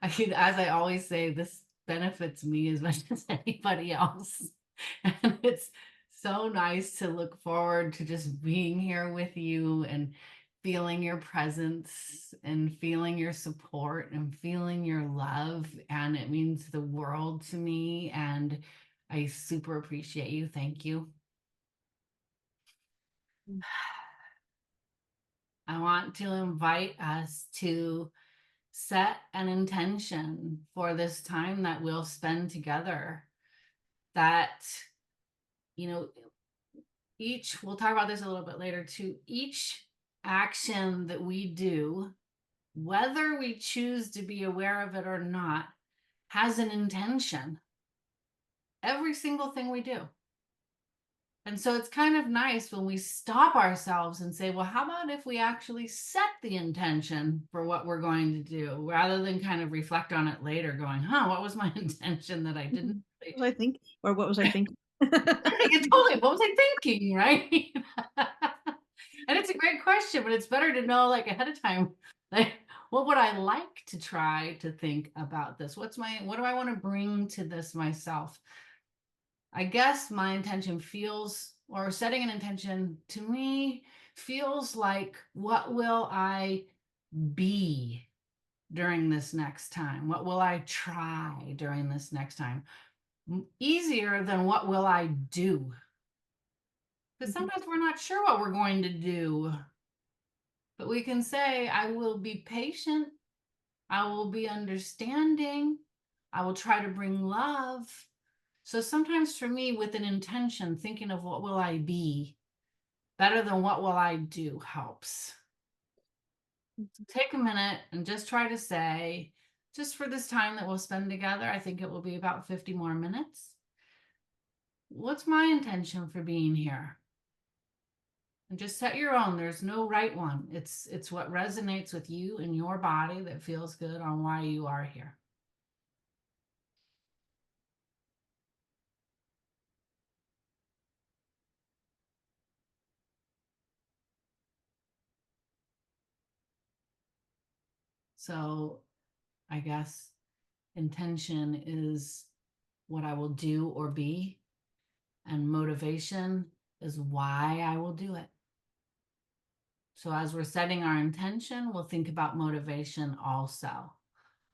as I always say, this benefits me as much as anybody else. And it's so nice to look forward to just being here with you and feeling your presence and feeling your support and feeling your love. And it means the world to me. And I super appreciate you. Thank you. I want to invite us to set an intention for this time that we'll spend together. That, you know, we'll talk about this a little bit later too, each action that we do, whether we choose to be aware of it or not, has an intention. Every single thing we do. And so it's kind of nice when we stop ourselves and say, well, how about if we actually set the intention for what we're going to do rather than kind of reflect on it later going, what was my intention that I didn't? What was I think? Or what was I thinking? Totally. What was I thinking? Right. And it's a great question, but it's better to know like ahead of time, like, what would I like to try to think about this? What do I want to bring to this myself? I guess my intention or setting an intention to me feels like, what will I be during this next time? What will I try during this next time? Easier than what will I do? Because sometimes we're not sure what we're going to do, but we can say, I will be patient. I will be understanding. I will try to bring love. So sometimes for me, with an intention, thinking of what will I be better than what will I do helps. Take a minute and just try to say, just for this time that we'll spend together, I think it will be about 50 more minutes. What's my intention for being here? And just set your own. There's no right one. It's what resonates with you and your body that feels good on why you are here. So I guess intention is what I will do or be, and motivation is why I will do it. So as we're setting our intention, we'll think about motivation also.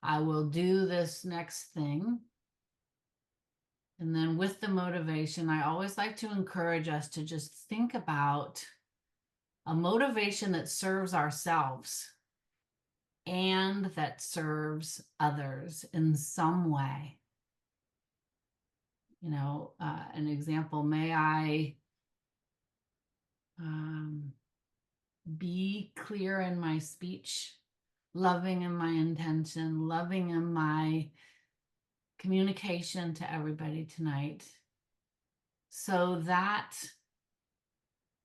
I will do this next thing. And then with the motivation, I always like to encourage us to just think about a motivation that serves ourselves and that serves others in some way. An example, may I be clear in my speech, loving in my intention, loving in my communication to everybody tonight, so that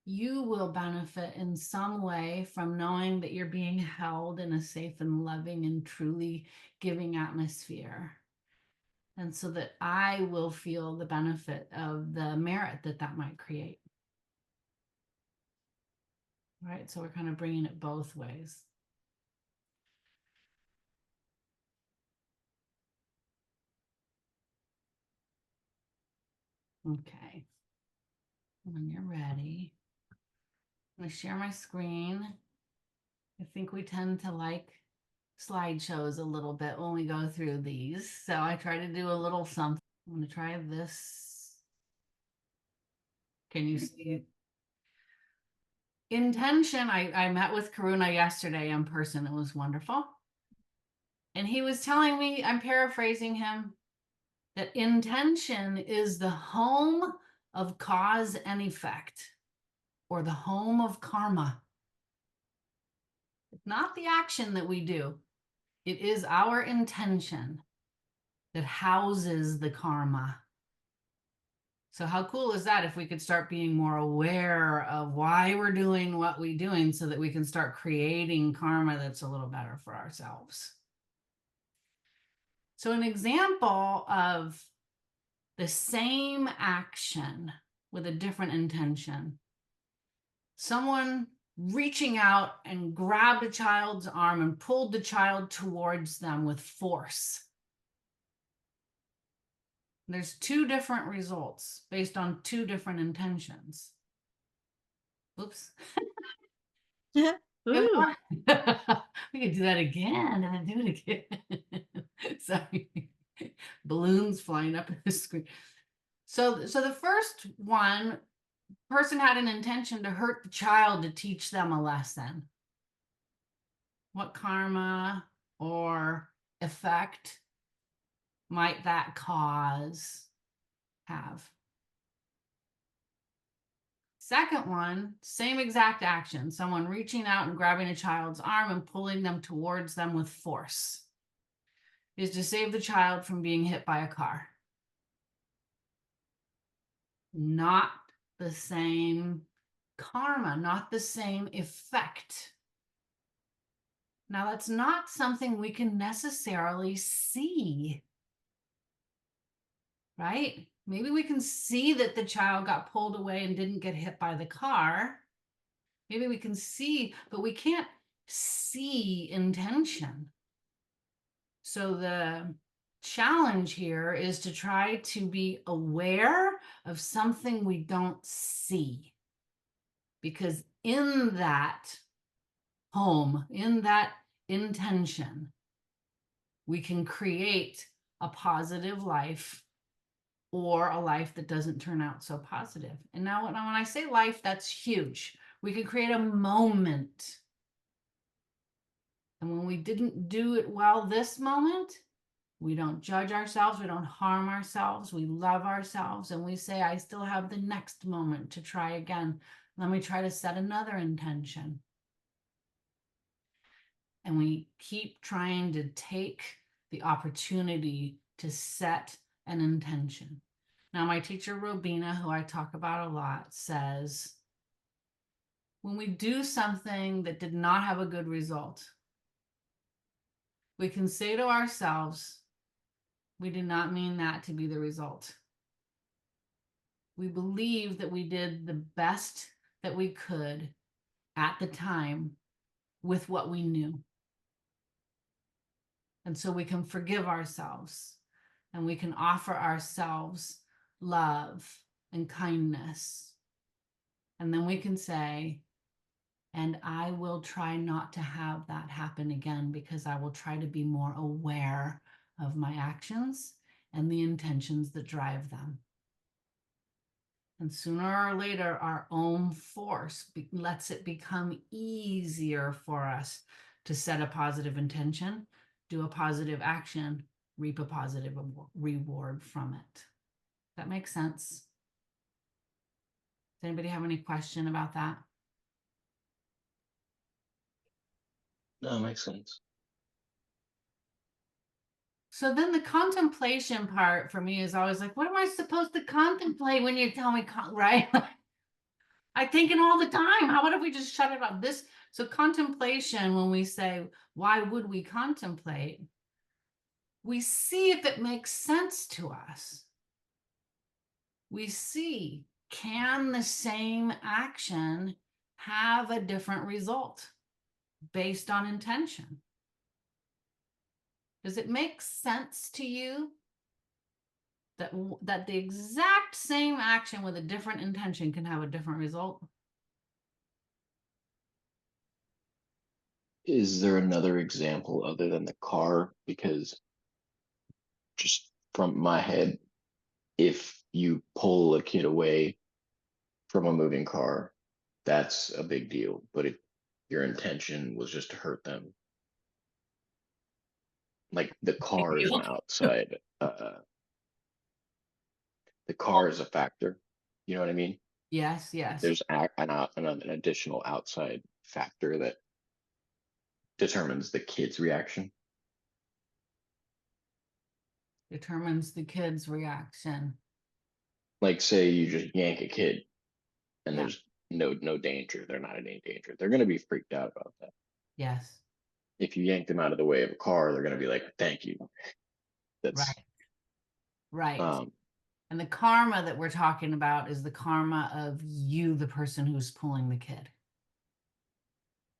you will benefit in some way from knowing that you're being held in a safe and loving and truly giving atmosphere. And so that I will feel the benefit of the merit that might create. Right? So we're kind of bringing it both ways. Okay. When you're ready, I'm going to share my screen. I think we tend to like slideshows a little bit when we go through these. So I try to do a little something. I'm going to try this. Can you see? Intention. I met with Karuna yesterday in person. It was wonderful. And he was telling me, I'm paraphrasing him, that intention is the home of cause and effect, or the home of karma. It's not the action that we do. It is our intention that houses the karma. So how cool is that if we could start being more aware of why we're doing what we're doing so that we can start creating karma that's a little better for ourselves. So an example of the same action with a different intention. Someone reaching out and grabbed a child's arm and pulled the child towards them with force. There's two different results based on two different intentions. Oops. Ooh. We could do that again and then do it again. Sorry. Balloons flying up in the screen. So the first one, person had an intention to hurt the child to teach them a lesson. What karma or effect might that cause have? Second one, same exact action, someone reaching out and grabbing a child's arm and pulling them towards them with force, is to save the child from being hit by a car. Not the same karma, not the same effect. Now, that's not something we can necessarily see, right? Maybe we can see that the child got pulled away and didn't get hit by the car. Maybe we can see, but we can't see intention. So the challenge here is to try to be aware of something we don't see. Because in that home, in that intention, we can create a positive life or a life that doesn't turn out so positive. And now when I say life, that's huge. We can create a moment. And when we didn't do it well this moment, we don't judge ourselves, we don't harm ourselves, we love ourselves, and we say, I still have the next moment to try again. Let me try to set another intention. And we keep trying to take the opportunity to set an intention. Now, my teacher, Robina, who I talk about a lot, says, when we do something that did not have a good result, we can say to ourselves, we did not mean that to be the result. We believe that we did the best that we could at the time with what we knew. And so we can forgive ourselves and we can offer ourselves love and kindness. And then we can say, and I will try not to have that happen again, because I will try to be more aware of my actions and the intentions that drive them. And sooner or later, our own force lets it become easier for us to set a positive intention, do a positive action, reap a positive reward from it. That makes sense? Does anybody have any question about that? No, it makes sense. So then the contemplation part for me is always like, what am I supposed to contemplate when you tell me, right? I think it all the time. How about if we just shut it off? So contemplation, when we say, why would we contemplate? We see if it makes sense to us. We see, can the same action have a different result based on intention? Does it make sense to you that the exact same action with a different intention can have a different result? Is there another example other than the car? Because just from my head, if you pull a kid away from a moving car, that's a big deal. But if your intention was just to hurt them, like the car is an outside, the car is a factor. You know what I mean? Yes, yes. There's an additional outside factor that determines the kid's reaction. Determines the kid's reaction. Like, say you just yank a kid and Yeah. there's no danger. They're not in any danger. They're going to be freaked out about that. Yes. If you yank them out of the way of a car, they're going to be like, thank you. That's right. Um, And the karma that we're talking about is the karma of you, the person who's pulling the kid.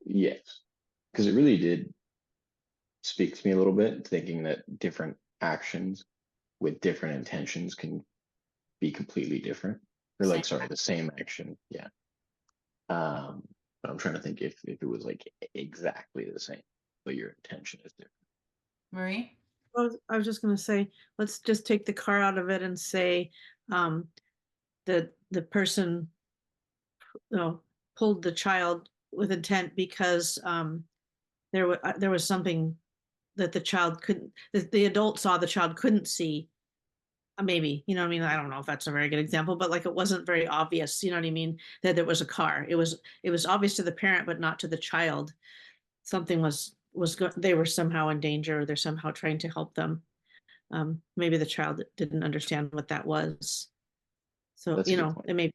Yes, because it really did speak to me a little bit, thinking that different actions with different intentions can be completely different. Or Same. like, sorry, the same action. Yeah. But I'm trying to think if it was like exactly the same, but your intention is different. Marie? I was just gonna say, let's just take the car out of it and say, um, the person, you know, pulled the child with intent because, there was something that the child couldn't, that the adult saw the child couldn't see. Maybe, you know what I mean? I don't know if that's a very good example, but like it wasn't very obvious, you know what I mean? That there was a car. It was obvious to the parent, but not to the child. Something they were somehow in danger, or they're somehow trying to help them. Maybe the child didn't understand what that was. So, That's a good point. it may,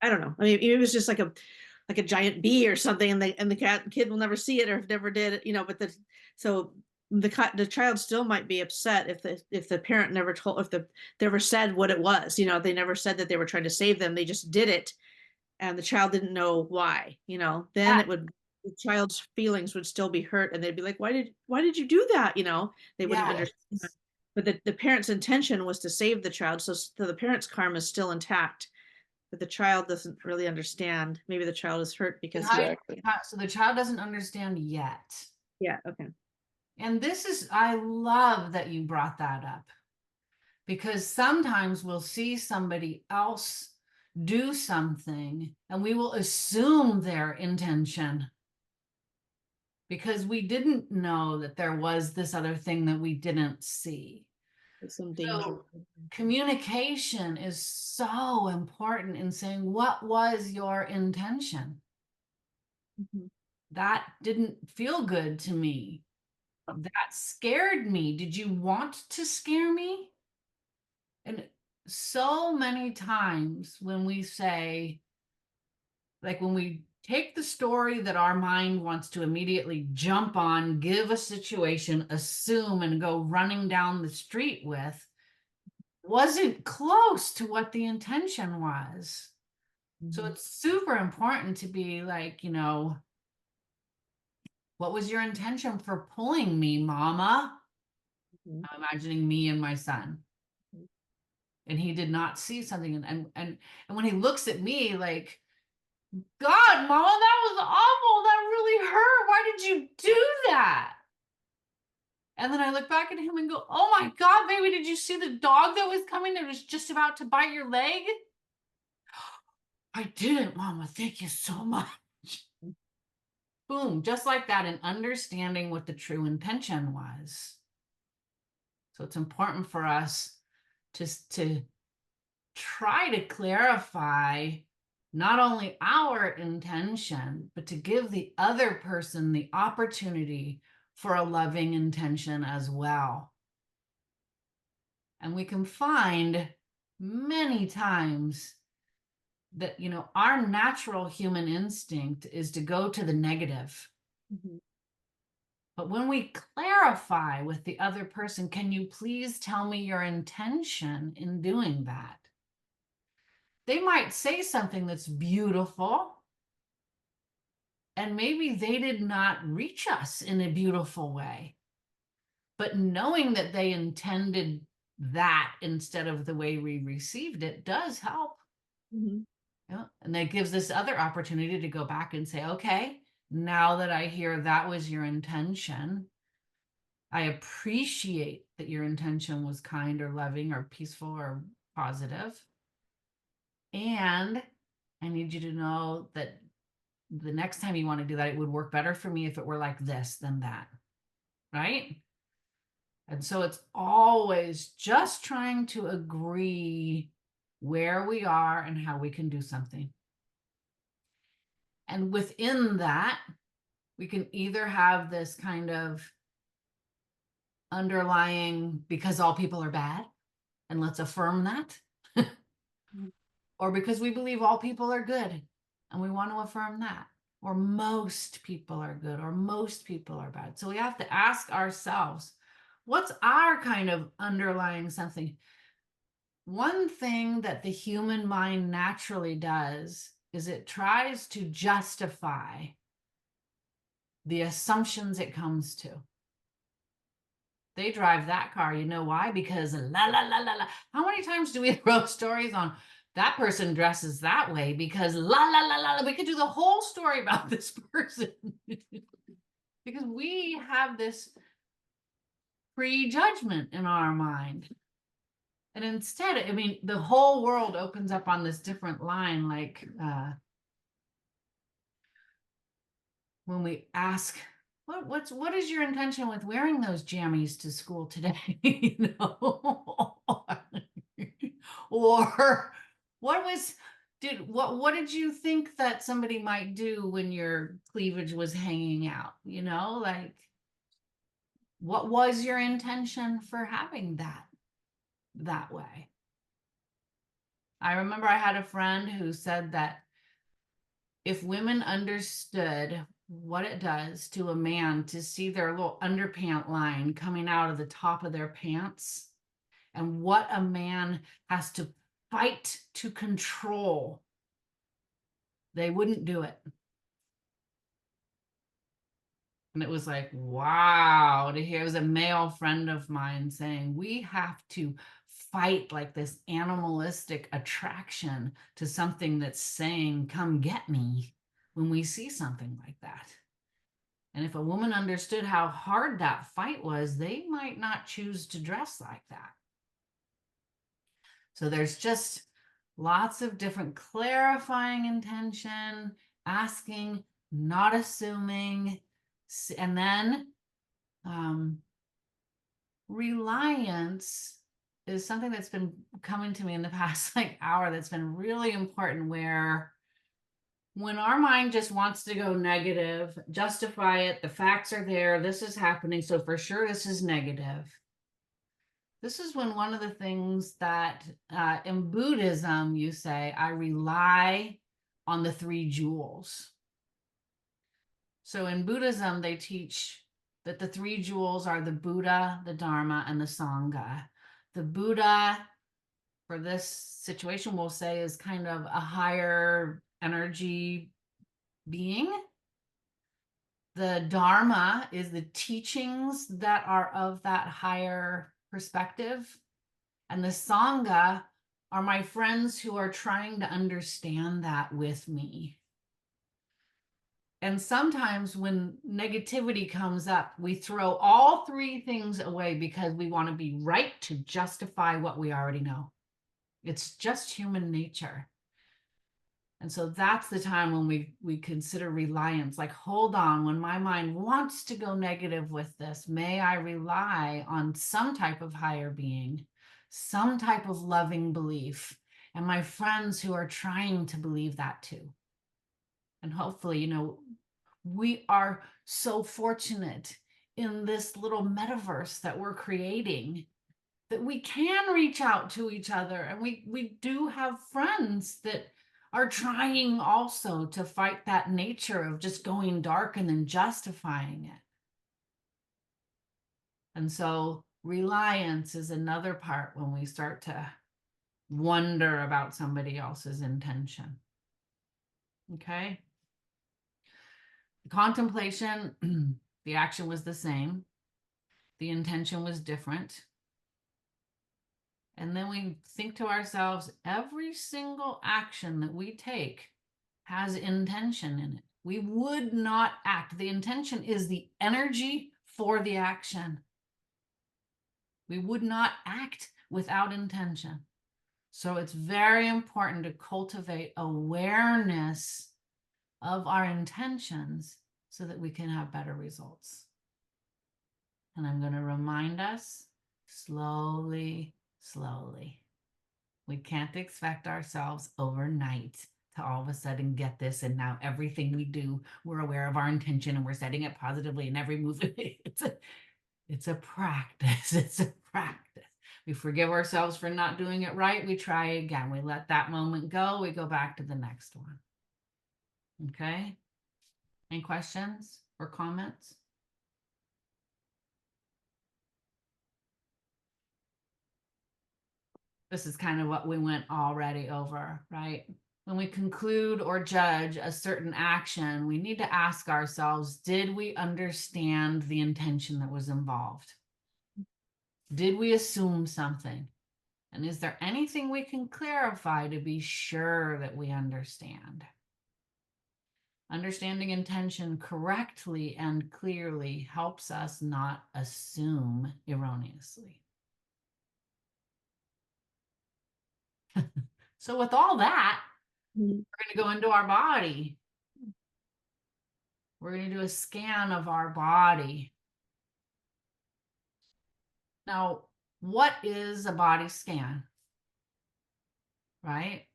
I don't know. I mean, it was just like a giant bee or something, and the kid will never see it or never did it, but so the child still might be upset if the parent never told, if the never said what it was, they never said that they were trying to save them. They just did it, and the child didn't know why, then Yeah. the child's feelings would still be hurt, and they'd be like, why did you do that? They wouldn't Yes. understand. But the parent's intention was to save the child, so the parent's karma is still intact, but the child doesn't really understand. Maybe the child is hurt And because Exactly. so the child doesn't understand yet. yeah, okay. And I love that you brought that up, because sometimes we'll see somebody else do something and we will assume their intention because we didn't know that there was this other thing that we didn't see. There's some danger. So communication is so important in saying, what was your intention? Mhm. That didn't feel good to me. That scared me. Did you want to scare me? And so many times when we say, like when we take the story that our mind wants to immediately jump on, give a situation, assume, and go running down the street with, wasn't close to what the intention was. So Mhm. it's super important to be like, what was your intention for pulling me, mama? Mhm. I'm imagining me and my son. Mhm. And he did not see something. And when he looks at me like, God, mama, that was awful. That really hurt. Why did you do that? And then I look back at him and go, oh my God, baby, did you see the dog that was coming that was just about to bite your leg? I didn't, mama. Thank you so much. Boom, just like that, and understanding what the true intention was. So it's important for us to try to clarify not only our intention, but to give the other person the opportunity for a loving intention as well. And we can find many times that, our natural human instinct is to go to the negative. Mhm. But when we clarify with the other person, can you please tell me your intention in doing that? They might say something that's beautiful, and maybe they did not reach us in a beautiful way. But knowing that they intended that instead of the way we received it does help. Mhm. Yeah. And that gives this other opportunity to go back and say, okay, now that I hear that was your intention, I appreciate that your intention was kind or loving or peaceful or positive. And I need you to know that the next time you want to do that, it would work better for me if it were like this than that. Right. And so it's always just trying to agree where we are and how we can do something. And within that, we can either have this kind of underlying, because all people are bad, and let's affirm that, Mhm. or because we believe all people are good and we want to affirm that, or most people are good, or most people are bad. So we have to ask ourselves, what's our kind of underlying something? One thing that the human mind naturally does is it tries to justify the assumptions it comes to. They drive that car. You know why? Because la la la la la. How many times do we throw stories on that person dresses that way because la la la la? We could do the whole story about this person because we have this prejudgment in our mind. And instead, I mean, the whole world opens up on this different line, like when we ask, what is your intention with wearing those jammies to school today? You know, or what did you think that somebody might do when your cleavage was hanging out? You know, like what was your intention for having that way? I remember I had a friend who said that if women understood what it does to a man to see their little underpant line coming out of the top of their pants and what a man has to fight to control, they wouldn't do it. And it was like, wow, to hear. It was a male friend of mine saying, we have to fight like this animalistic attraction to something that's saying, come get me, when we see something like that. And if a woman understood how hard that fight was, they might not choose to dress like that. So there's just lots of different clarifying intention, asking, not assuming, and then reliance is something that's been coming to me in the past hour that's been really important, where when our mind just wants to go negative, justify it, the facts are there, this is happening, so for sure this is negative. This is when one of the things that in Buddhism, you say, I rely on the 3 jewels. So in Buddhism, they teach that the 3 jewels are the Buddha, the Dharma, and the Sangha. The Buddha, for this situation, we'll say, is kind of a higher energy being. The Dharma is the teachings that are of that higher perspective. And the Sangha are my friends who are trying to understand that with me. And sometimes when negativity comes up, we throw all 3 things away because we want to be right to justify what we already know. It's just human nature. And so that's the time when we consider reliance, like, hold on, when my mind wants to go negative with this, may I rely on some type of higher being, some type of loving belief, and my friends who are trying to believe that too. And hopefully, you know, we are so fortunate in this little metaverse that we're creating that we can reach out to each other. And we do have friends that are trying also to fight that nature of just going dark and then justifying it. And so reliance is another part when we start to wonder about somebody else's intention. Okay. The contemplation, the action was the same. The intention was different. And then we think to ourselves, every single action that we take has intention in it. We would not act. The intention is the energy for the action. We would not act without intention. So it's very important to cultivate awareness of our intentions so that we can have better results. And I'm going to remind us slowly. We can't expect ourselves overnight to all of a sudden get this. And now everything we do, we're aware of our intention and we're setting it positively in every move. It's a practice. It's a practice. We forgive ourselves for not doing it right. We try again. We let that moment go. We go back to the next one. Okay. Any questions or comments? This is kind of what we went already over, right? when we conclude or judge a certain action, we need to ask ourselves, did we understand the intention that was involved? Did we assume something? And is there anything we can clarify to be sure that we understand? Understanding intention correctly and clearly helps us not assume erroneously. So with all that, Mhm. we're going to go into our body. We're going to do a scan of our body. Now, what is a body scan? Right?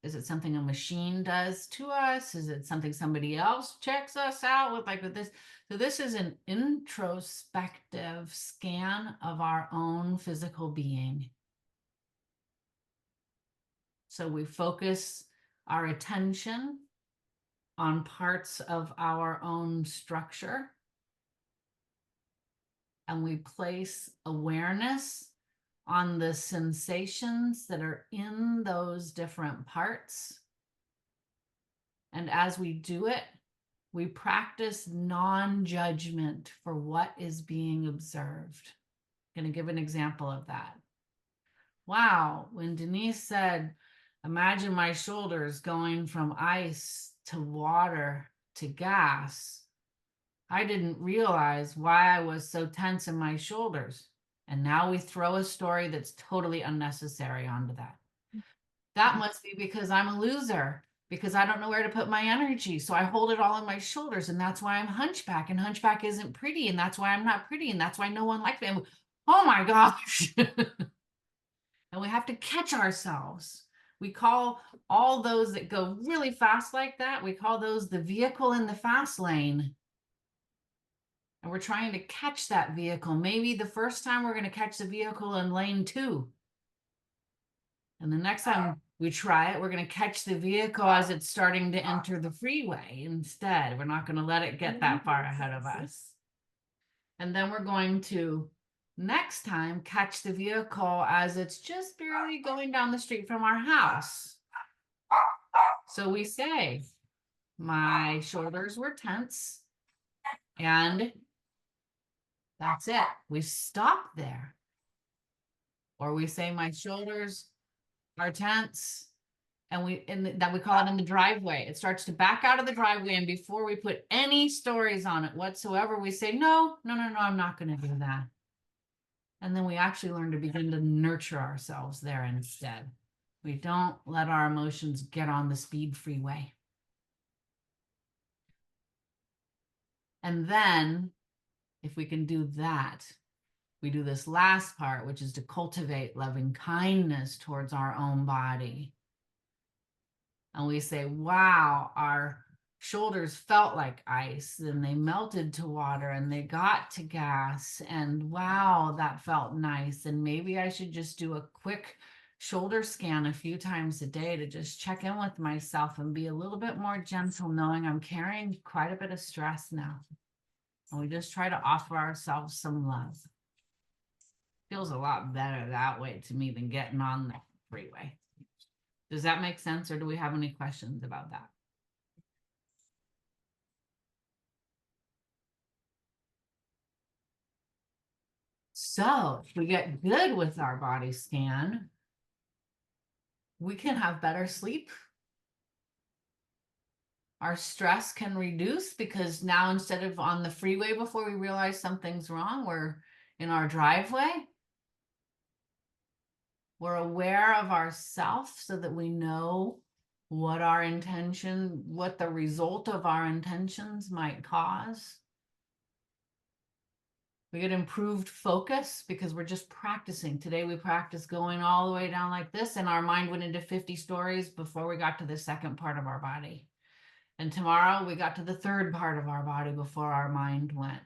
Is it something a machine does to us? Is it something somebody else checks us out with this? So this is an introspective scan of our own physical being. So we focus our attention on parts of our own structure, and we place awareness on the sensations that are in those different parts. And as we do it, we practice non-judgment for what is being observed. I'm going to give an example of that. Wow, when Denise said, imagine my shoulders going from ice to water to gas, I didn't realize why I was so tense in my shoulders. And now we throw a story that's totally unnecessary onto that. That must be because I'm a loser, because I don't know where to put my energy. So I hold it all on my shoulders, and that's why I'm hunchback, and hunchback isn't pretty, and that's why I'm not pretty, and that's why no one likes me. And oh my gosh. And we have to catch ourselves. We call all those that go really fast like that, we call those the vehicle in the fast lane. And we're trying to catch that vehicle. Maybe the first time we're going to catch the vehicle in lane 2. And the next time we try it, we're going to catch the vehicle as it's starting to enter the freeway instead. We're not going to let it get that far ahead of us. And then we're going to next time catch the vehicle as it's just barely going down the street from our house. So we say, my shoulders were tense, and that's it. We stop there. Or we say, my shoulders are tense, and that we call it in the driveway. It starts to back out of the driveway, and before we put any stories on it whatsoever, we say, no, I'm not going to do that. And then we actually learn to begin to nurture ourselves there instead. We don't let our emotions get on the speed freeway. And then, if we can do that, we do this last part, which is to cultivate loving kindness towards our own body. And we say, wow, our shoulders felt like ice, and they melted to water, and they got to gas, and wow, that felt nice. And maybe I should just do a quick shoulder scan a few times a day to just check in with myself and be a little bit more gentle, knowing I'm carrying quite a bit of stress now. And we just try to offer ourselves some love. Feels a lot better that way to me than getting on the freeway. Does that make sense, or do we have any questions about that? So if we get good with our body scan, we can have better sleep. Our stress can reduce because now instead of on the freeway before we realize something's wrong, we're in our driveway. We're aware of ourselves so that we know what our intention, what the result of our intentions might cause. We get improved focus because we're just practicing. Today we practiced going all the way down like this, and our mind went into 50 stories before we got to the second part of our body. And tomorrow we got to the third part of our body before our mind went.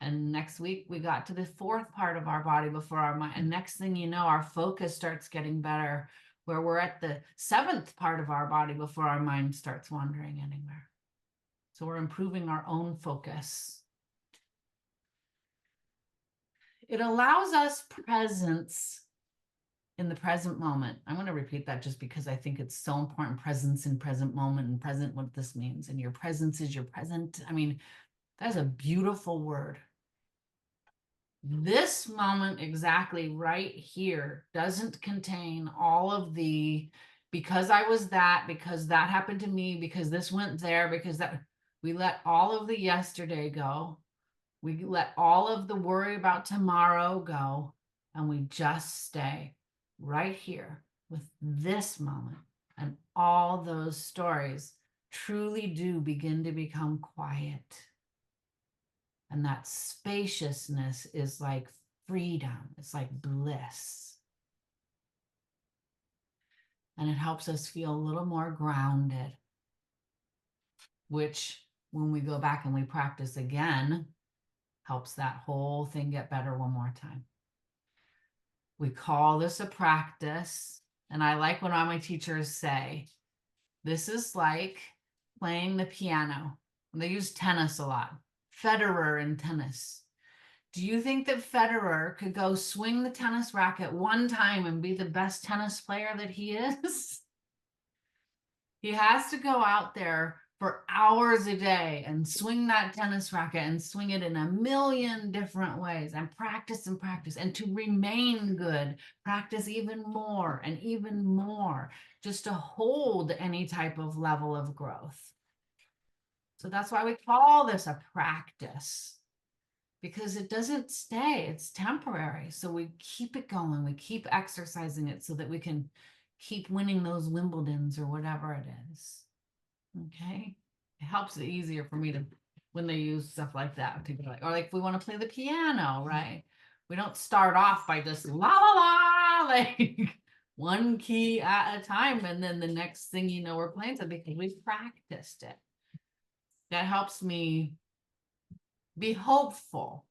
And next week we got to the fourth part of our body before our mind. And next thing you know, our focus starts getting better, where we're at the seventh part of our body before our mind starts wandering anywhere. So we're improving our own focus. It allows us presence in the present moment. I'm going to repeat that just because I think it's so important. Presence in present moment and present, what this means. And your presence is your present. I mean, that's a beautiful word. This moment exactly right here doesn't contain all of the, because I was that, because that happened to me, because this went there, because that, we let all of the yesterday go. We let all of the worry about tomorrow go, and we just stay right here with this moment. And all those stories truly do begin to become quiet. And that spaciousness is like freedom, it's like bliss. And it helps us feel a little more grounded, which when we go back and we practice again, helps that whole thing get better one more time. We call this a practice. And I like when all my teachers say, this is like playing the piano. And they use tennis a lot. Federer in tennis. Do you think that Federer could go swing the tennis racket one time and be the best tennis player that he is? He has to go out there for hours a day and swing that tennis racket and swing it in a million different ways and practice and to remain good, practice even more and even more just to hold any type of level of growth. So that's why we call this a practice, because it doesn't stay, it's temporary. So we keep it going, we keep exercising it so that we can keep winning those Wimbledons or whatever it is. Okay, it helps it easier for me to, when they use stuff like that, to be like, or like if we want to play the piano, right? We don't start off by just la la la, like one key at a time, and then the next thing you know, we're playing something because we've practiced it. That helps me be hopeful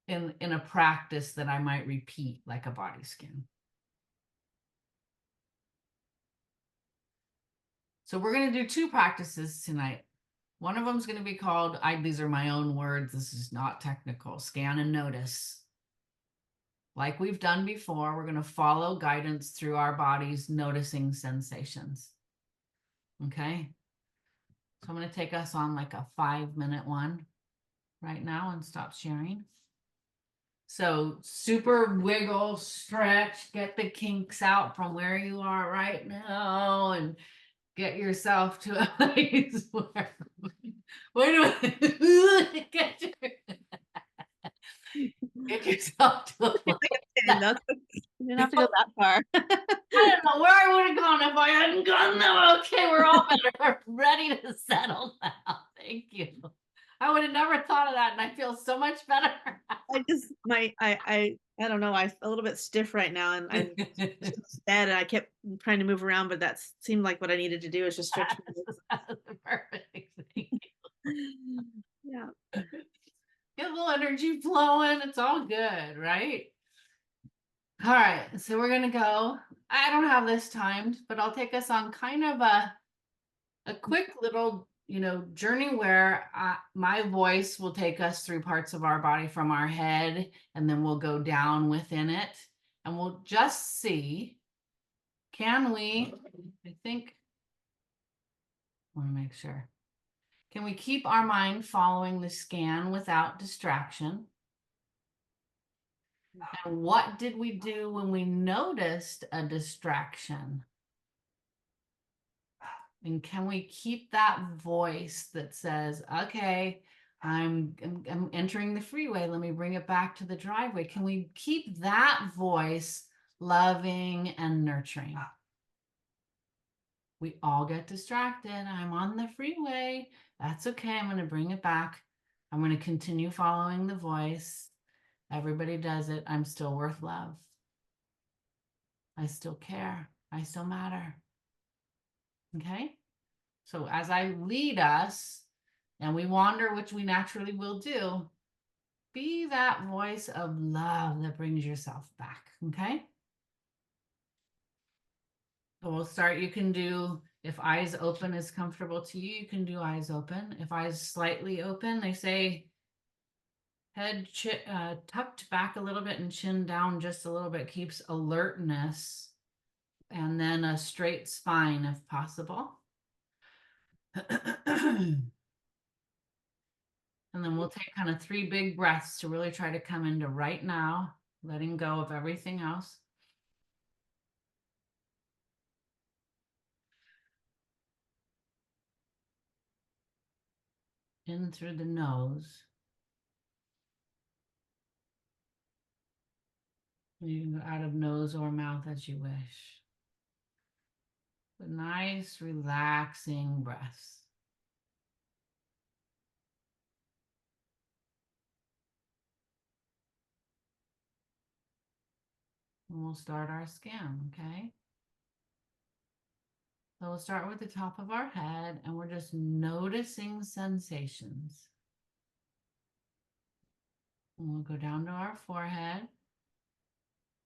in a practice that I might repeat, like a body scan. So we're going to do two practices tonight. One of them is going to be called, these are my own words, this is not technical, scan and notice. Like we've done before, we're going to follow guidance through our bodies, noticing sensations. Okay? So I'm going to take us on like a 5-minute one right now and stop sharing. So super wiggle, stretch, get the kinks out from where you are right now and get yourself to a place where, wait a minute, get yourself to a place. You didn't have to go that far. I don't know where I would have gone if I hadn't gone there. Okay, we're all better, ready to settle now. Thank you. I would have never thought of that, and I feel so much better. I don't know. I'm a little bit stiff right now, and I'm just dead. And I kept trying to move around, but that seemed like what I needed to do is just stretch. Perfect. Thank you. Yeah. Get a little energy flowing. It's all good, right? All right, so we're gonna go. I don't have this timed, but I'll take us on kind of a quick little, journey where my voice will take us through parts of our body from our head, and then we'll go down within it, and we'll just see, can we, I think, I want to make sure, can we keep our mind following the scan without distraction? And what did we do when we noticed a distraction? And can we keep that voice that says, okay, I'm entering the freeway, let me bring it back to the driveway? Can we keep that voice loving and nurturing? We all get distracted. I'm on the freeway. That's okay. I'm going to bring it back. I'm going to continue following the voice. Everybody does it. I'm still worth love. I still care. I still matter. Okay? So as I lead us and we wander, which we naturally will do, be that voice of love that brings yourself back. Okay? So we'll start. You can do, if eyes open is comfortable to you, you can do eyes open. If eyes slightly open, they say head tucked back a little bit and chin down just a little bit, keeps alertness and then a straight spine if possible. And then we'll take kind of 3 big breaths to really try to come into right now, letting go of everything else. In through the nose. You can go out of nose or mouth as you wish. But nice, relaxing breaths. And we'll start our scan, okay? So we'll start with the top of our head and we're just noticing sensations. And we'll go down to our forehead.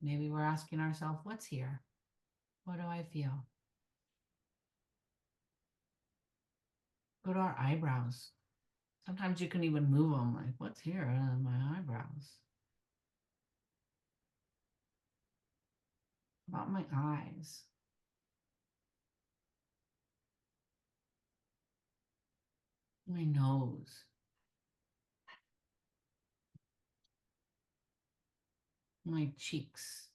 Maybe we're asking ourselves, what's here? What do I feel? Go to our eyebrows. Sometimes you can even move them, like, what's here in my eyebrows? About my eyes. My nose. My cheeks.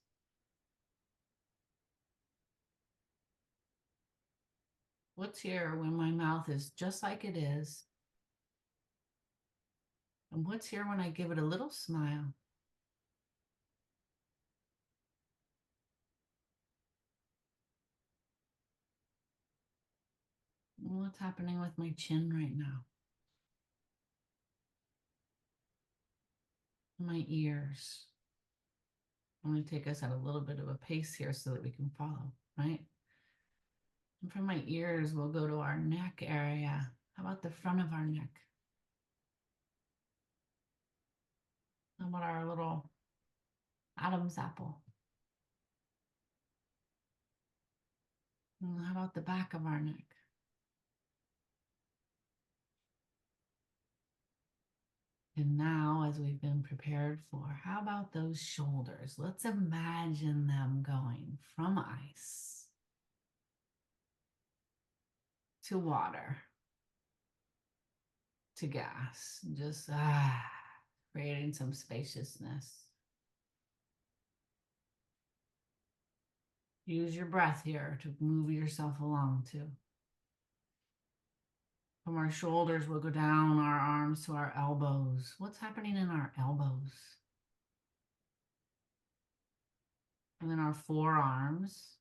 What's here when my mouth is just like it is? And what's here when I give it a little smile? And what's happening with my chin right now? My ears. I'm going to take us at a little bit of a pace here so that we can follow, right? And from my ears, we'll go to our neck area. How about the front of our neck? How about our little Adam's apple? And how about the back of our neck? And now, as we've been prepared for, how about those shoulders? Let's imagine them going from ice to water to gas, just creating some spaciousness. Use your breath here to move yourself along too. From our shoulders, we'll go down our arms to our elbows. What's happening in our elbows? And then our forearms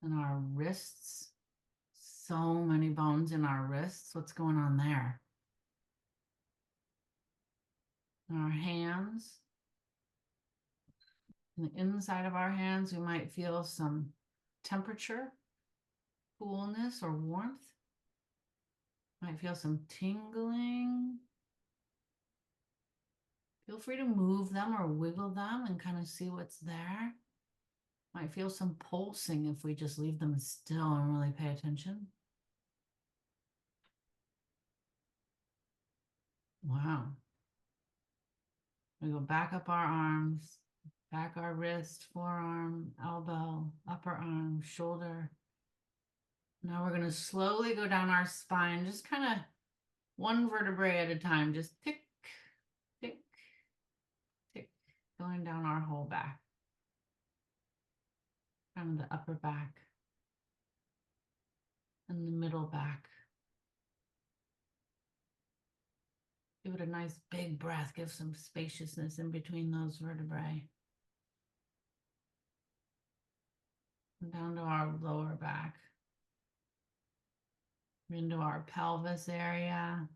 and our wrists. So many bones in our wrists. What's going on there? And our hands. On the inside of our hands, we might feel some temperature, coolness, or warmth. Might feel some tingling. Feel free to move them or wiggle them and kind of see what's there. Might feel some pulsing if we just leave them still and really pay attention. Wow. We go back up our arms, back our wrist, forearm, elbow, upper arm, shoulder. Now we're going to slowly go down our spine, just kind of one vertebrae at a time, just tick, tick, tick, going down our whole back. From the upper back and the middle back. Give it a nice big breath. Give some spaciousness in between those vertebrae. And down to our lower back. Into our pelvis area.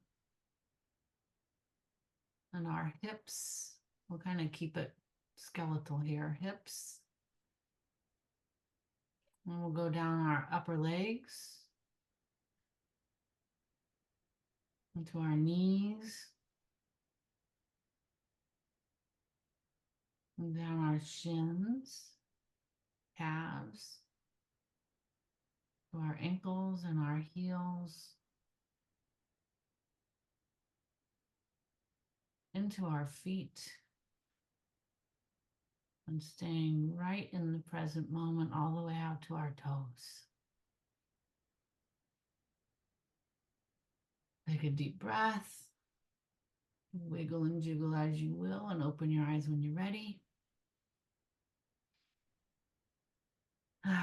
And our hips. We'll kind of keep it skeletal here. Hips. And we'll go down our upper legs. Into our knees. And down our shins, calves, to our ankles and our heels, into our feet, And staying right in the present moment all the way out to our toes. Take a deep breath. Wiggle and jiggle as you will, and open your eyes when you're ready. Now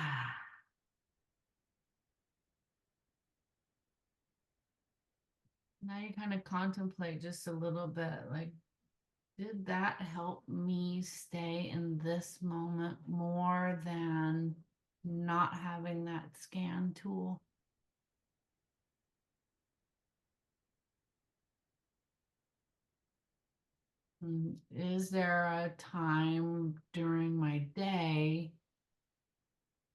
you kind of contemplate just a little bit, like, did that help me stay in this moment more than not having that scan tool? Is there a time during my day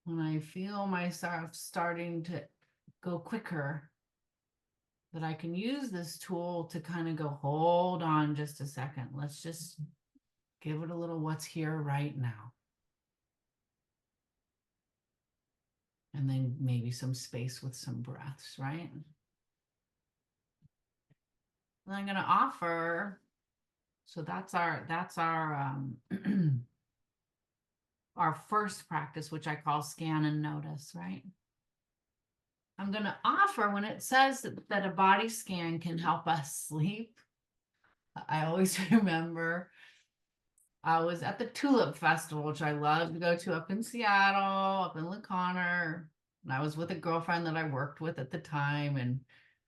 when I feel myself starting to go quicker that I can use this tool to kind of go, hold on just a second. Let's just give it a little what's here right now. And then maybe some space with some breaths, right? And I'm going to offer, so that's our our first practice, which I call scan and notice, right? I'm going to offer, when it says that a body scan can help us sleep, I always remember I was at the Tulip Festival, which I love to go to up in Seattle, up in La Conner. And I was with a girlfriend that I worked with at the time. And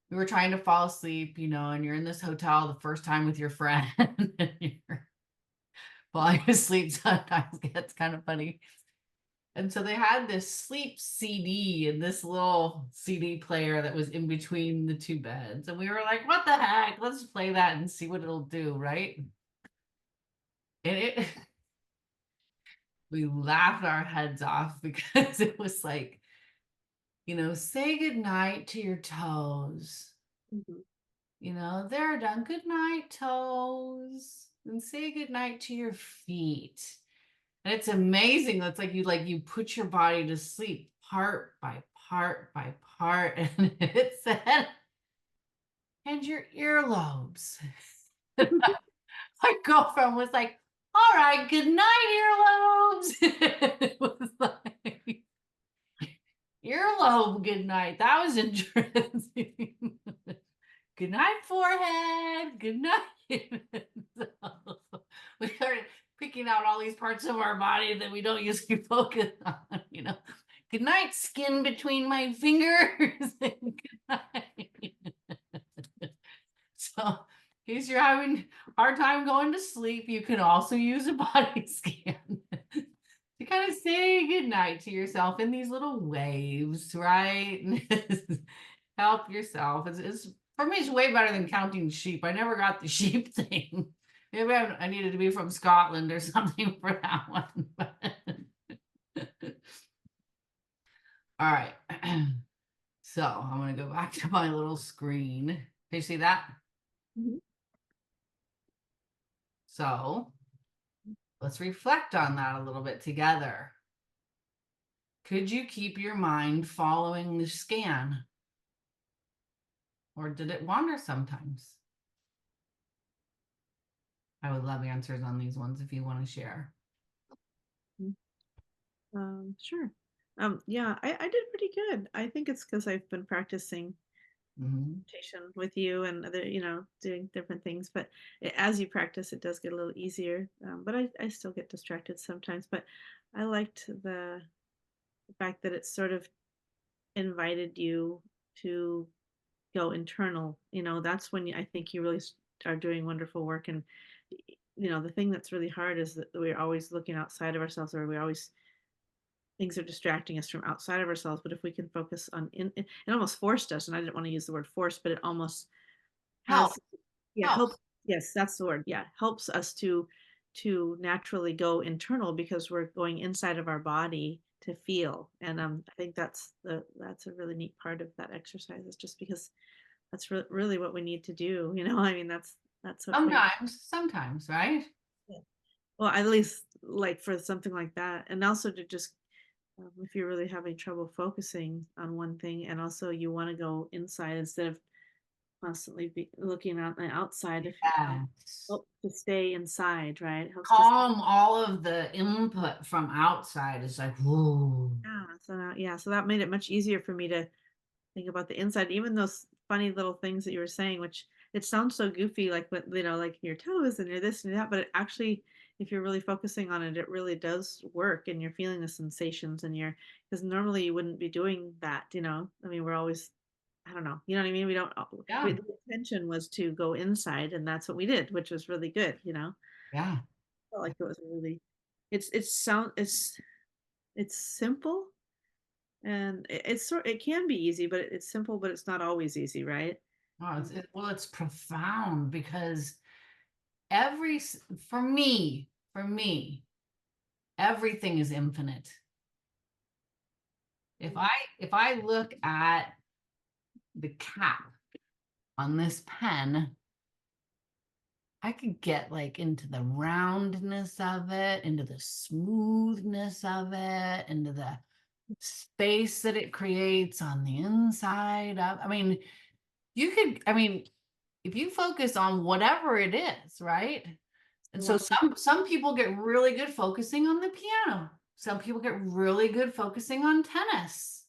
we were trying to fall asleep, and you're in this hotel the first time with your friend. And you're falling asleep sometimes gets kind of funny. And so they had this sleep CD in this little CD player that was in between the two beds. And we were like, what the heck? Let's play that and see what it'll do, right? And we laughed our heads off because it was like, say goodnight to your toes. They're done. Good night, toes. And say goodnight to your feet. And it's amazing. That's like you put your body to sleep part by part by part. And it said, and your earlobes. My girlfriend was like, all right, good night, earlobes. It was like, earlobe, good night. That was interesting. Good night, forehead. Good night. So we started picking out all these parts of our body that we don't usually focus on, Good night, skin between my fingers. Good night. So in case you're having a hard time going to sleep, you can also use a body scan to kind of say goodnight to yourself in these little waves, right? Help yourself. It's for me, it's way better than counting sheep. I never got the sheep thing. Maybe I needed to be from Scotland or something for that one. All right. So I'm going to go back to my little screen. Can you see that? Mhm. So let's reflect on that a little bit together. Could you keep your mind following the scan? Or did it wander sometimes? I would love answers on these ones if you want to share. Sure. Yeah, I did pretty good. I think it's because I've been practicing meditation with you and other, doing different things. But as you practice, it does get a little easier. But I still get distracted sometimes. But I liked the fact that it sort of invited you to go internal. That's when I think you really are doing wonderful work. And the thing that's really hard is that we're always looking outside of ourselves, or we always things are distracting us from outside of ourselves. But if we can focus on it almost forced us, and I didn't want to use the word force, but it almost Help. has, yeah, help. Yes, that's the word. Yeah, helps us to naturally go internal because we're going inside of our body to feel. And I think that's a really neat part of that exercise, is just because that's really what we need to do. I mean, that's what Sometimes, right? yeah. Well, at least like for something like that, and also to just if you're really having trouble focusing on one thing, and also you want to go inside instead of constantly be looking on the outside if Yes. help to stay inside, right? Helps to Calm all of the input from outside is like, whoa. so that made it much easier for me to think about the inside, even those funny little things that you were saying, which it sounds so goofy, like what like your toes and your this and that, but it actually, if you're really focusing on it, it really does work, and you're feeling the sensations, and you're because normally you wouldn't be doing that, I mean, we're always, I don't know, you know what I mean? We don't. Yeah. The intention was to go inside, and that's what we did, which was really good. Yeah. Felt like it was really, it's simple and it can be easy, but it's simple, but it's not always easy, right? Oh, well, it's profound because for me, everything is infinite. If I look at the cap on this pen, I could get like into the roundness of it, into the smoothness of it, into the space that it creates on the inside of. I mean, if you focus on whatever it is, right? And so some people get really good focusing on the piano. Some people get really good focusing on tennis.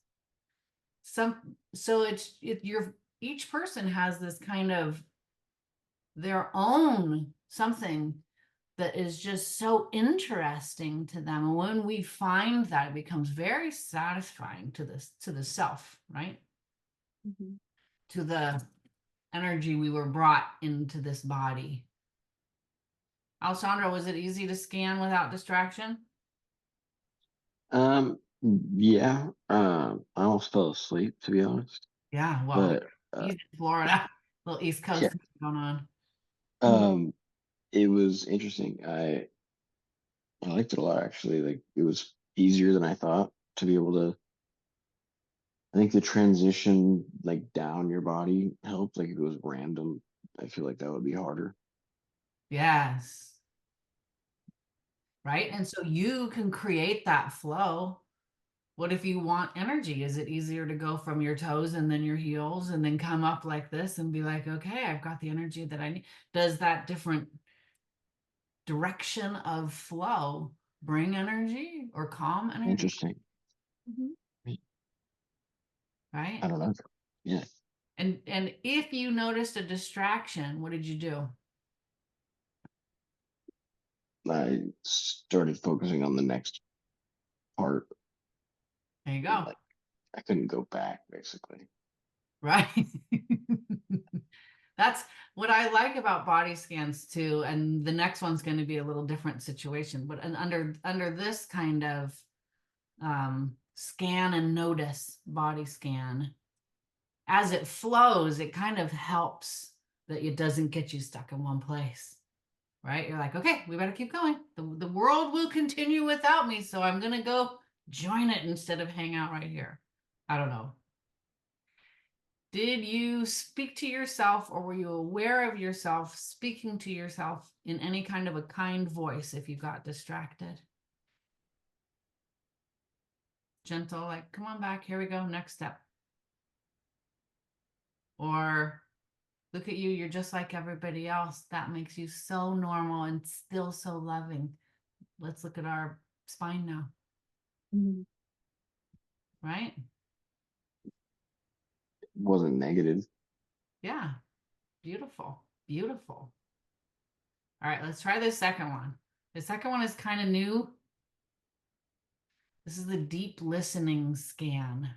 Each person has this kind of their own something that is just so interesting to them. And when we find that, it becomes very satisfying to the self, right? Mhm. To the energy we were brought into this body. Alessandro, was it easy to scan without distraction? Yeah. I almost fell asleep, to be honest. Yeah, well, But he's in Florida, little East yeah. Coast thing going on. Um, it was interesting. I liked it a lot, actually. Like, it was easier than I thought to be able to. I think the transition, like, down your body helped. Like, if it was random, I feel like that would be harder. Yes. Right. And so you can create that flow. What if you want energy? Is it easier to go from your toes and then your heels and then come up like this and be like, okay, I've got the energy that I need? Does that different direction of flow bring energy or calm energy? Interesting. Mhm. Right. I don't know. Yeah. And if you noticed a distraction, what did you do? I started focusing on the next part, There you and go. like I couldn't go back, basically. Right. That's what I like about body scans too. And the next one's going to be a little different situation, but under this kind of scan and notice body scan, as it flows, it kind of helps that it doesn't get you stuck in one place. Right? You're like, okay, we better keep going. The world will continue without me, so I'm gonna go join it instead of hang out right here. I don't know. Did you speak to yourself, or were you aware of yourself speaking to yourself in any kind of a kind voice if you got distracted? Gentle, like, come on back, here we go, next step. Or look at you, you're just like everybody else. That makes you so normal and still so loving. Let's look at our spine now, Mhm. It right? wasn't negative. Yeah, beautiful, beautiful. All right, let's try the second one. The second one is kind of new. This is the deep listening scan.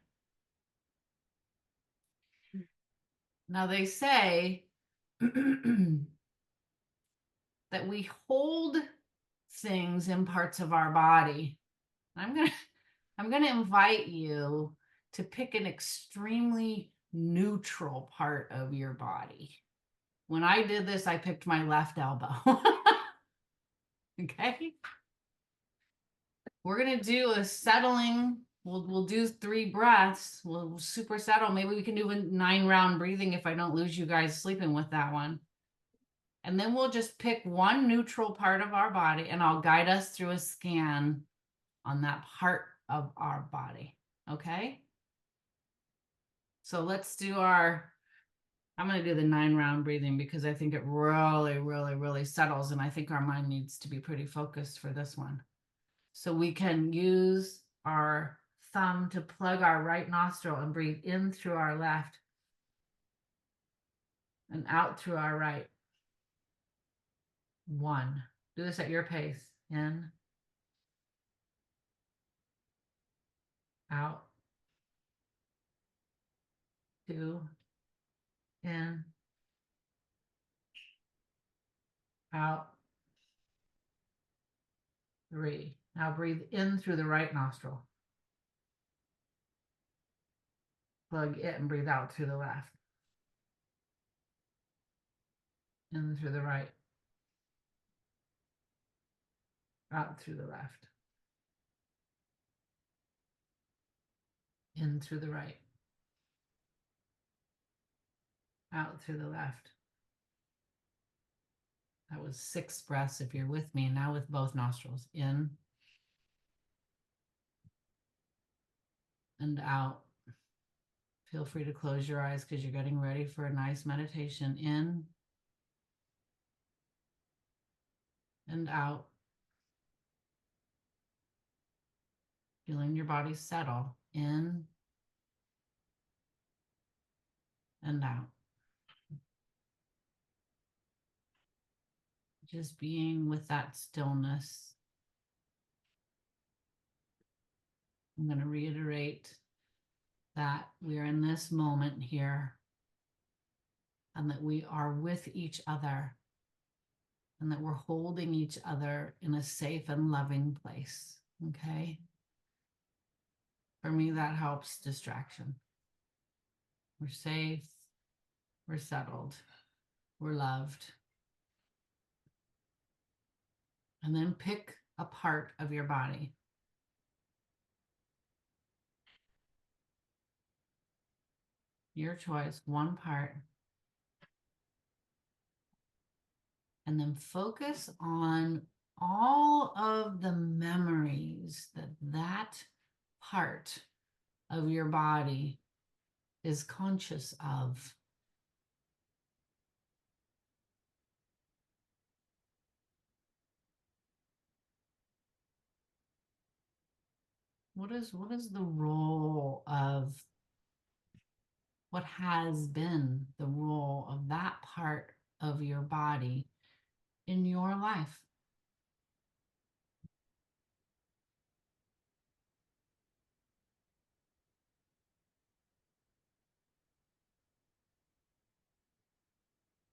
Now they say that we hold things in parts of our body. I'm gonna invite you to pick an extremely neutral part of your body. When I did this, I picked my left elbow. Okay. We're gonna do a settling. We'll do 3 breaths. We'll super settle. Maybe we can do a 9-round breathing if I don't lose you guys sleeping with that one. And then we'll just pick one neutral part of our body, and I'll guide us through a scan on that part of our body. Okay. So let's do our I'm going to do the 9-round breathing because I think it really, really, really settles. And I think our mind needs to be pretty focused for this one. So we can use our thumb to plug our right nostril and breathe in through our left and out through our right. 1. Do this at your pace. In, out. 2, in, out. 3. Now breathe in through the right nostril. Plug it and breathe out through the left. In through the right. Out through the left. In through the right. Out through the left. That was 6 breaths if you're with me. Now with both nostrils. In and out. Feel free to close your eyes because you're getting ready for a nice meditation. In and out. Feeling your body settle. In and out. Just being with that stillness. I'm going to reiterate that we are in this moment here and that we are with each other and that we're holding each other in a safe and loving place. Okay? For me, that helps distraction. We're safe, we're settled, we're loved. And then pick a part of your body. Your choice, one part. And then focus on all of the memories that that part of your body is conscious of. What is the role of what has been the role of that part of your body in your life?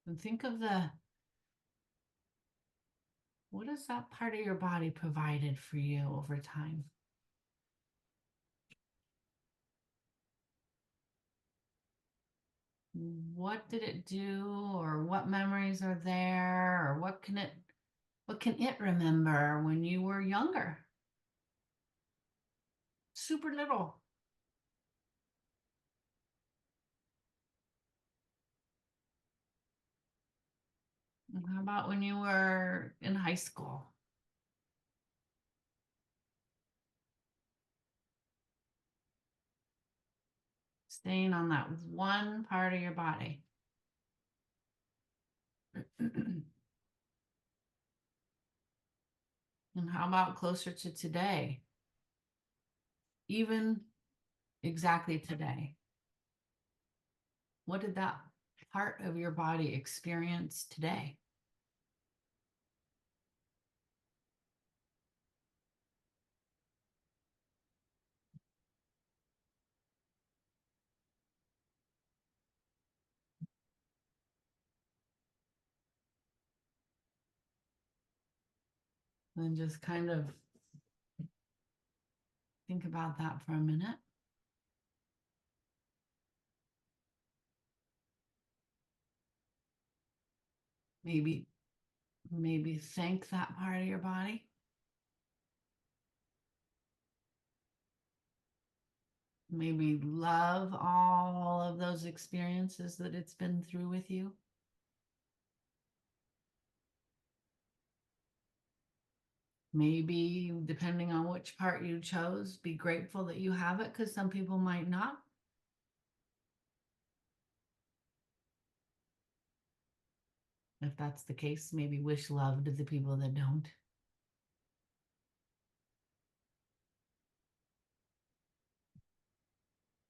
And think of what has that part of your body provided for you over time? What did it do, or what memories are there, or what can it remember when you were younger? Super little. And how about when you were in high school? Staying on that one part of your body. And how about closer to today? Even exactly today. What did that part of your body experience today? And just kind of think about that for a minute. Maybe thank that part of your body. Maybe love all of those experiences that it's been through with you. Maybe, depending on which part you chose, be grateful that you have it, because some people might not. if that's the case, maybe wish love to the people that don't.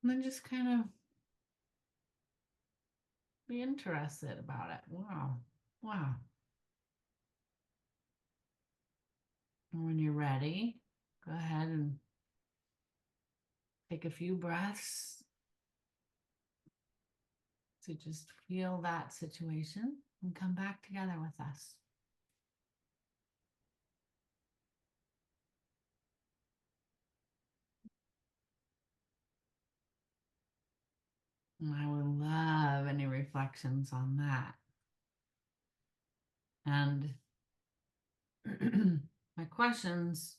And then just kind of be interested about it. Wow. Wow. And when you're ready, go ahead and take a few breaths to just feel that situation and come back together with us. And I would love any reflections on that. And my questions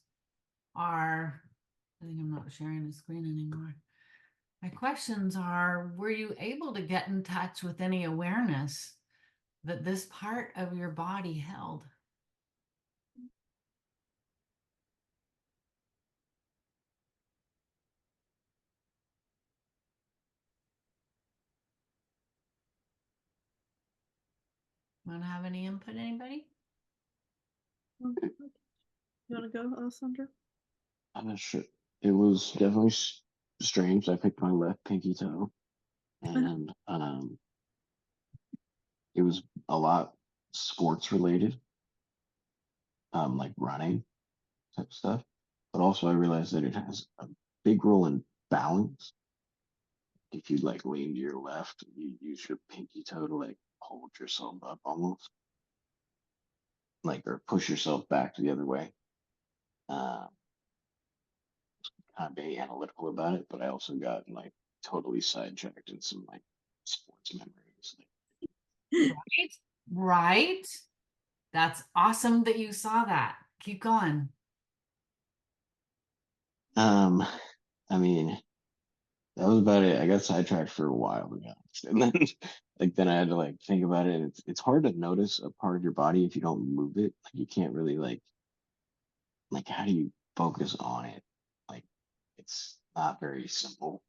are, I think I'm not sharing the screen anymore. My questions are, were you able to get in touch with any awareness that this part of your body held? Want to have any input, anybody? You want to go, Alessandra? I'm not sure. It was definitely strange. I picked my left pinky toe, and it was a lot sports related, like running type stuff. But also, I realized that it has a big role in balance. If you like lean to your left, you use your pinky toe to like hold yourself up almost, like or push yourself back the other way. Uh, kind of being analytical about it, but I also got like totally sidetracked in some like sports memories. Right? Right? That's awesome that you saw that. Keep going. Um, I mean, that was about it. I got sidetracked for a while, to be honest. And then then I had to like think about it. It's hard to notice a part of your body if you don't move it. Like you can't really like how do you focus on it? Like it's not very simple.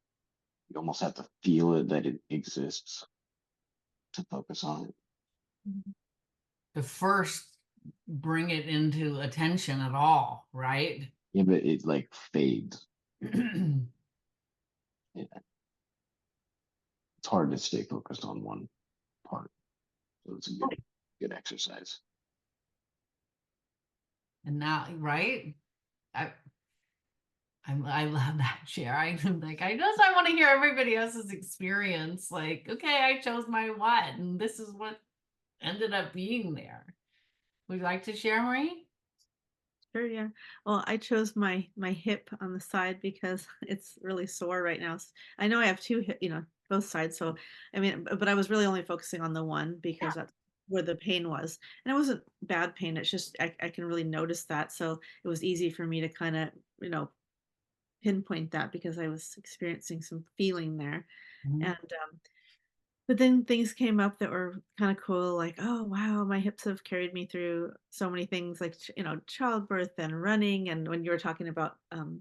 You almost have to feel it that it exists to focus on it. To first bring it into attention at all, right? Yeah, but it like fades. Yeah. It's hard to stay focused on one part. So it's a good exercise. And now, right? I I love that share. I'm like, I just I want to hear everybody else's experience. Like, okay, I chose my what, and this is what ended up being there. Would you like to share, Marie? Sure, yeah. Well, I chose my hip on the side because it's really sore right now. I know I have two hip, both sides. So I mean, but I was really only focusing on the one because that's where the pain was. And it wasn't bad pain. It's just I can really notice that. So it was easy for me to kind of, pinpoint that because I was experiencing some feeling there. Mhm. And but then things came up that were kind of cool, like, oh wow, my hips have carried me through so many things, like childbirth and running. And when you were talking about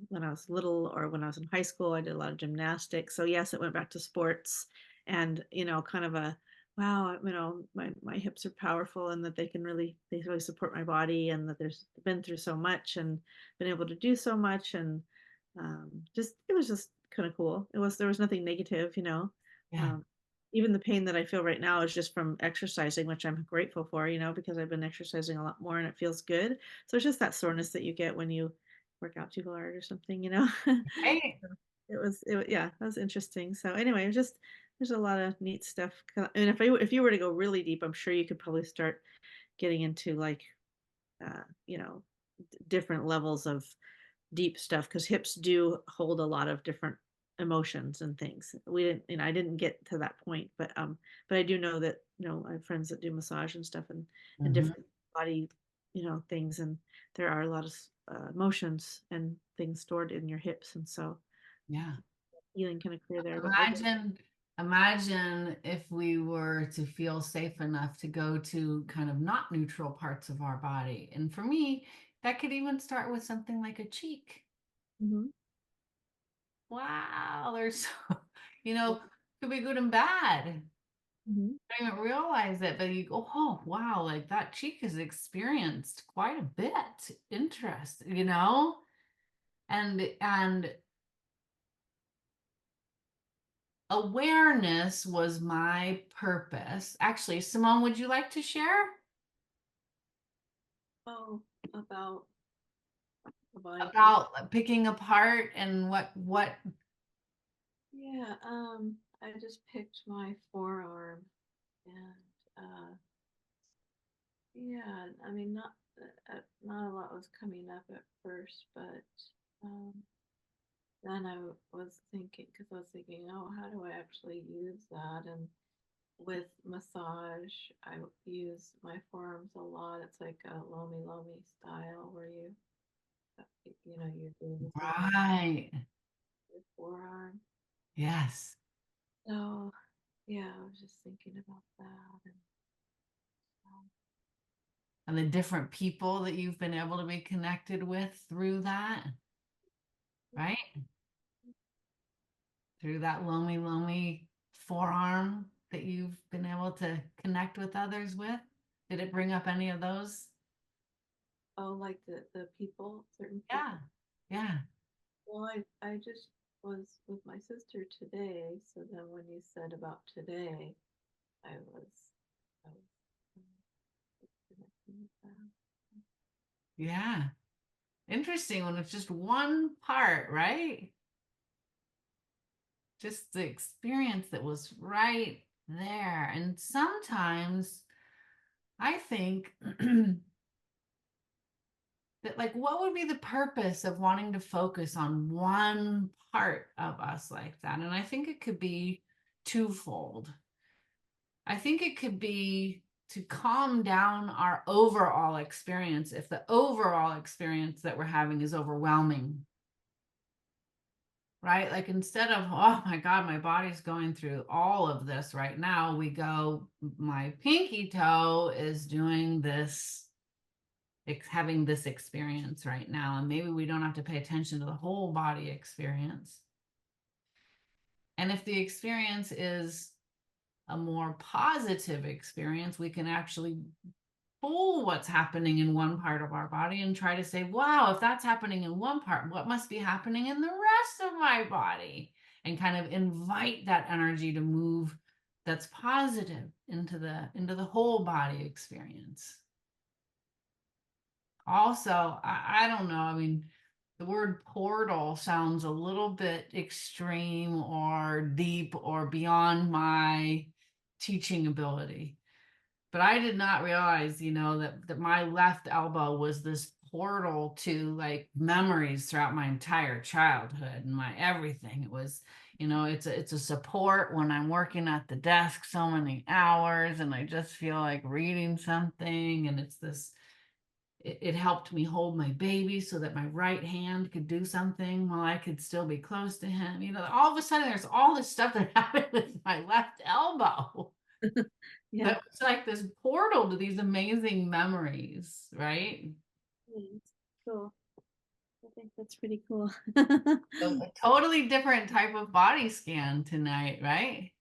when I was little or when I was in high school, I did a lot of gymnastics. So yes, it went back to sports, and kind of a wow, my hips are powerful and that they really support my body, and that there's been through so much and been able to do so much, and just it was just kind of cool. There was nothing negative, Yeah. Um, even the pain that I feel right now is just from exercising, which I'm grateful for, because I've been exercising a lot more and it feels good. So it's just that soreness that you get when you work out too hard or something. Hey. Yeah, that was interesting. So anyway, it was just there's a lot of neat stuff. And if you were to go really deep, I'm sure you could probably start getting into like, uh, you know, different levels of deep stuff because hips do hold a lot of different emotions and things. We didn't, I didn't get to that point, but I do know that, I have friends that do massage and stuff and Mhm. different body, things. And there are a lot of emotions and things stored in your hips. And so Yeah. healing can occur there, but Imagine if we were to feel safe enough to go to kind of not neutral parts of our body. And for me, that could even start with something like a cheek. Mhm. Wow, there's, you know, could be good and bad. Mhm. don't even realize it, but you go, oh wow, like that cheek has experienced quite a bit. Interest, you know? And awareness was my purpose. Actually, Simone, would you like to share Oh, about the body. about picking apart and what Yeah, I just picked my forearm and yeah, I mean not a lot was coming up at first, but um then was thinking, because I was thinking, oh, how do I actually use that? And with massage, I use my forearms a lot. It's like a lomi lomi style where you're doing this with right. your forearm. Yes. So yeah, I was just thinking about that. And um, And the different people that you've been able to be connected with through that, right? Through that lomi lomi forearm that you've been able to connect with others with. Did it bring up any of those? oh, like the people, certain Yeah. people. Yeah. Well, I just was with my sister today, so then when you said about today, I was connecting with that. Yeah. Interesting when it's just one part, right? Just the experience that was right there. And sometimes I think that, like, what would be the purpose of wanting to focus on one part of us like that? And I think it could be twofold. I think it could be to calm down our overall experience if the overall experience that we're having is overwhelming, right? Like instead of, oh my God, my body's going through all of this right now, we go, my pinky toe is doing this, having this experience right now. And maybe we don't have to pay attention to the whole body experience. And if the experience is a more positive experience, we can actually pull what's happening in one part of our body and try to say, wow, if that's happening in one part, what must be happening in the rest of my body? And kind of invite that energy to move that's positive into the whole body experience. Also, I don't know, I mean, the word portal sounds a little bit extreme or deep or beyond my teaching ability. But I did not realize, that my left elbow was this portal to like memories throughout my entire childhood and my everything. It was, it's a support when I'm working at the desk so many hours and I just feel like reading something. And it helped me hold my baby so that my right hand could do something while I could still be close to him. All of a sudden there's all this stuff that happened with my left elbow. Yeah, But it's like this portal to these amazing memories, right? it's cool. I think that's pretty cool. So a totally different type of body scan tonight, right?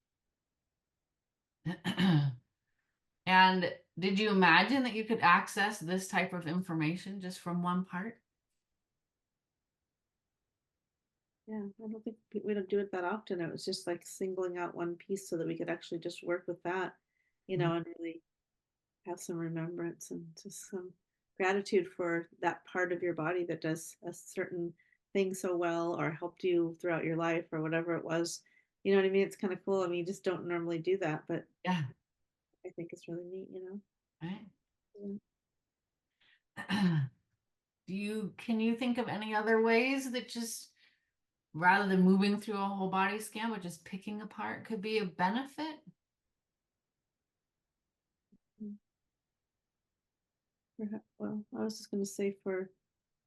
And did you imagine that you could access this type of information just from one part? Yeah, I don't think we don't do it that often. It was just like singling out one piece so that we could actually just work with that, and really have some remembrance and just some gratitude for that part of your body that does a certain thing so well or helped you throughout your life or whatever it was. You know what I mean? It's kind of cool. I mean, you just don't normally do that, but Yeah, I think it's really neat. right. Yeah. Can you think of any other ways that just rather than moving through a whole body scan, but just picking apart could be a benefit? Mm. Well, I was just going to say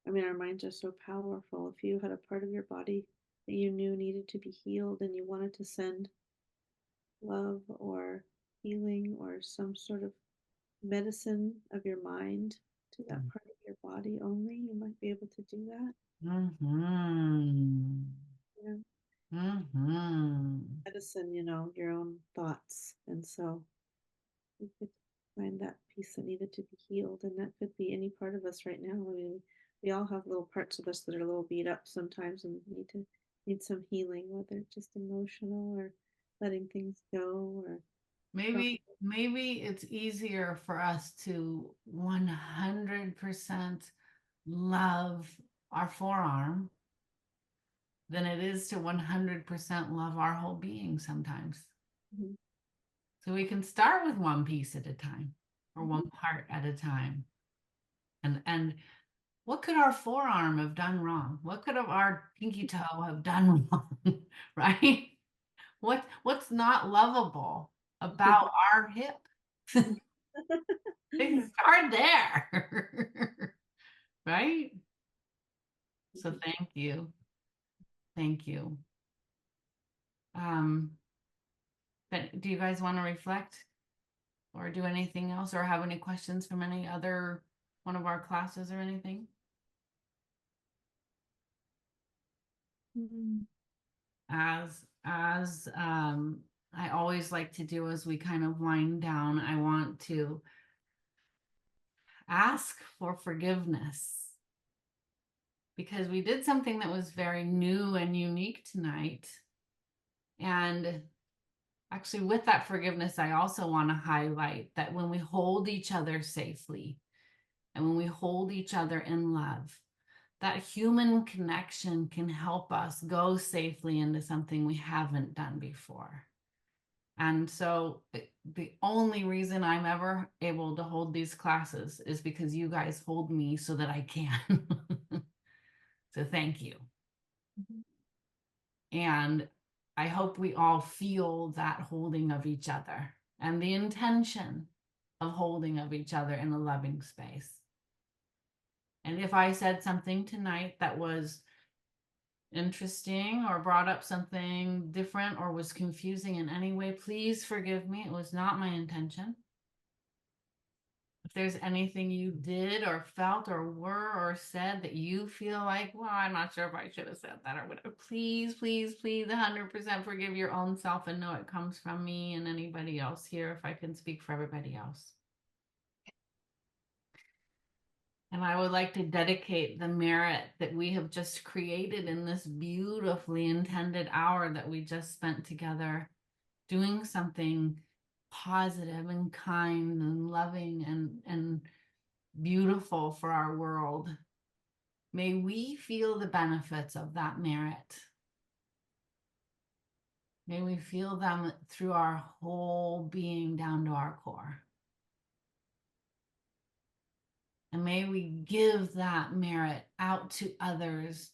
I mean, our minds are so powerful. If you had a part of your body that you knew needed to be healed and you wanted to send love or healing or some sort of medicine of your mind to that part of your body only, you might be able to do that. Mm-hmm. You know, Mm-hmm. that jettison, your own thoughts. And so we could find that piece that needed to be healed. And that could be any part of us right now. I mean, we all have little parts of us that are a little beat up sometimes and need some healing, whether it's just emotional or letting things go or Maybe it's easier for us to 100% love our forearm than it is to 100% love our whole being sometimes. Mhm. So we can start with one piece at a time or one part at a time. And what could our forearm have done wrong? What could our pinky toe have done wrong? Right? What's not lovable about our hip? They can start there. Right? So thank you. Thank you. But do you guys want to reflect or do anything else or have any questions from any other one of our classes or anything? Mhm. As I always like to do as we kind of wind down, I want to ask for forgiveness because we did something that was very new and unique tonight. And actually, with that forgiveness, I also want to highlight that when we hold each other safely and when we hold each other in love, that human connection can help us go safely into something we haven't done before. And so the only reason I'm ever able to hold these classes is because you guys hold me so that I can. So thank you. And I hope we all feel that holding of each other and the intention of holding of each other in a loving space. And if I said something tonight that was interesting or brought up something different or was confusing in any way, please forgive me. It was not my intention. If there's anything you did or felt or were or said that you feel like, well, I'm not sure if I should have said that or whatever, please, please, please 100% forgive your own self and know it comes from me and anybody else here if I can speak for everybody else. And I would like to dedicate the merit that we have just created in this beautifully intended hour that we just spent together doing something positive and kind and loving and beautiful for our world. May we feel the benefits of that merit. May we feel them through our whole being down to our core. And may we give that merit out to others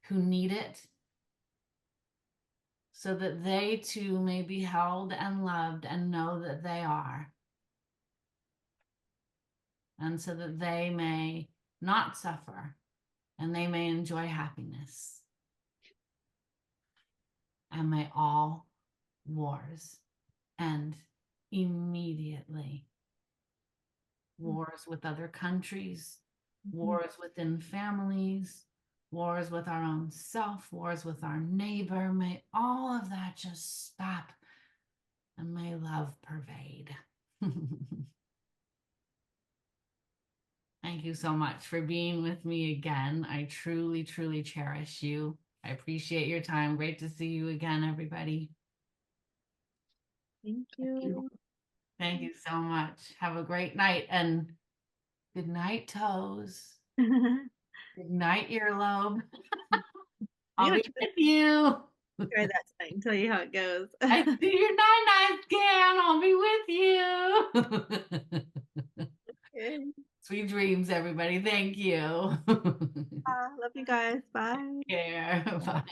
who need it so that they too may be held and loved and know that they are. And so that they may not suffer and they may enjoy happiness. And may all wars end immediately. Wars with other countries, wars within families, wars with our own self, wars with our neighbor. May all of that just stop and may love pervade. Thank you so much for being with me again. I truly, truly cherish you. I appreciate your time. Great to see you again, everybody. Thank you. Thank you so much. Have a great night and good night, toes. Good night, earlobe. I'll be with you. Try that tonight and tell you how it goes. I see your night scan. I'll be with you. Okay. Sweet dreams, everybody. Thank you. Love you guys. Bye. Take care. Bye.